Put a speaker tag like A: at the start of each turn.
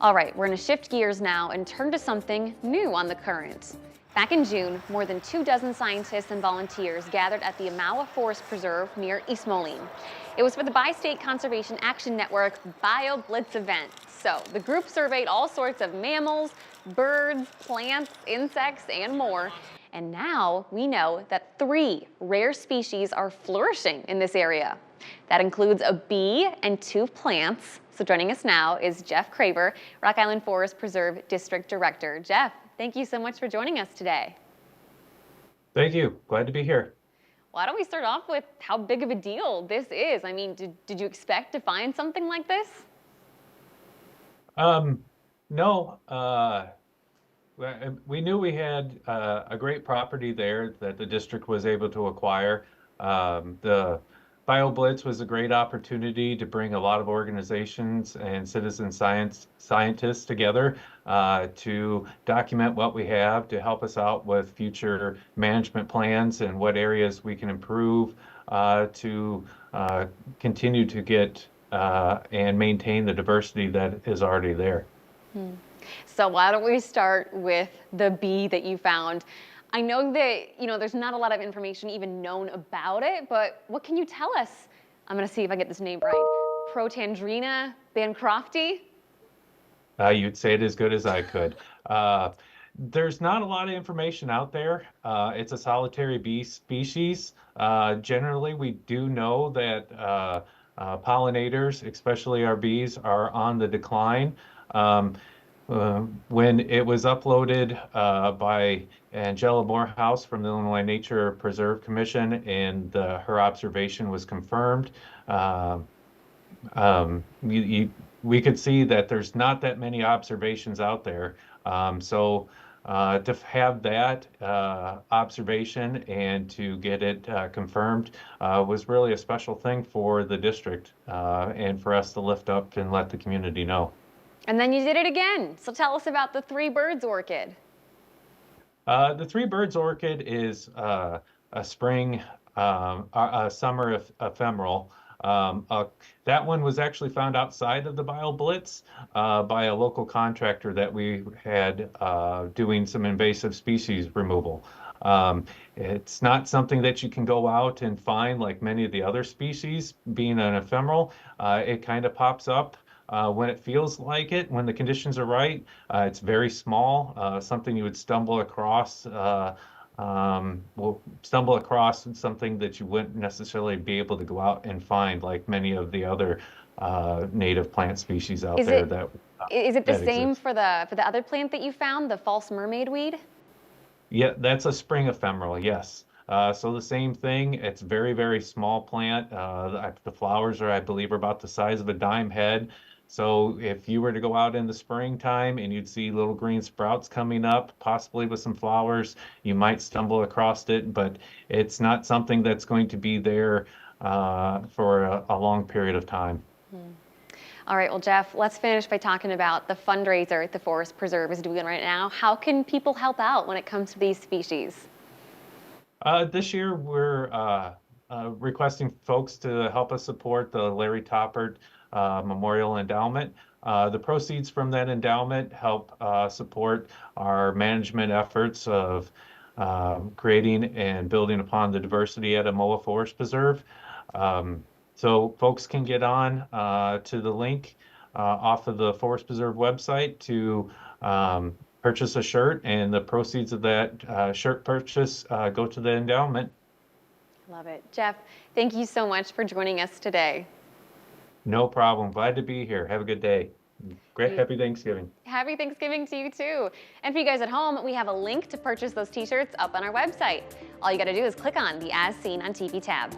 A: All right, we're going to shift gears now and turn to something new on the current. Back in June, more than 24 scientists and volunteers gathered at the Amawa Forest Preserve near East Moline. It was for the Bi-State Conservation Action Network BioBlitz event. So the group surveyed all sorts of mammals, birds, plants, insects, and more. And now we know that 3 rare species are flourishing in this area. That includes a bee and 2 plants. So joining us now is Jeff Craver, Rock Island Forest Preserve District Director. Jeff, thank you so much for joining us today.
B: Thank you. Glad to be here.
A: Why don't we start off with how big of a deal this is? I mean, did you expect to find something like this?
B: No, we knew we had a great property there that the district was able to acquire. The BioBlitz was a great opportunity to bring a lot of organizations and citizen scientists together to document what we have, to help us out with future management plans and what areas we can improve to continue to get and maintain the diversity that is already there.
A: So why don't we start with the bee that you found? I know that, there's not a lot of information even known about it, but what can you tell us? I'm going to see if I get this name right. Protandrina bancrofti?
B: You'd say it as good as I could. There's not a lot of information out there. It's a solitary bee species. Generally, we do know that pollinators, especially our bees, are on the decline. When it was uploaded by Angela Morehouse from the Illinois Nature Preserve Commission and her observation was confirmed, we could see that there's not that many observations out there. To have that observation and to get it confirmed was really a special thing for the district and for us to lift up and let the community know.
A: And then you did it again. So tell us about the 3 birds orchid.
B: The 3 birds orchid is a spring, a summer ephemeral. That one was actually found outside of the BioBlitz by a local contractor that we had doing some invasive species removal. It's not something that you can go out and find like many of the other species. Being an ephemeral, it kind of pops up when it feels like it, when the conditions are right. It's very small, something you would stumble across something that you wouldn't necessarily be able to go out and find like many of the other native plant species out there.
A: Is it the same
B: exist.
A: for the other plant that you found, the false mermaid weed?
B: Yeah, that's a spring ephemeral, yes. So the same thing, it's very, very small plant. The flowers are, I believe, are about the size of a dime head. So if you were to go out in the springtime and you'd see little green sprouts coming up, possibly with some flowers, you might stumble across it, but it's not something that's going to be there for a long period of time.
A: All right, well, Jeff, let's finish by talking about the fundraiser the Forest Preserve is doing right now. How can people help out when it comes to these species?
B: This year, we're requesting folks to help us support the Larry Toppert Memorial Endowment. The proceeds from that endowment help support our management efforts of creating and building upon the diversity at Amawa Forest Preserve. So folks can get on to the link off of the Forest Preserve website to purchase a shirt, and the proceeds of that shirt purchase go to the endowment.
A: Love it. Jeff, thank you so much for joining us today.
B: No problem. Glad to be here. Have a good day. Great. Happy Thanksgiving.
A: Happy Thanksgiving to you too. And for you guys at home, we have a link to purchase those t-shirts up on our website. All you got to do is click on the As Seen on TV tab.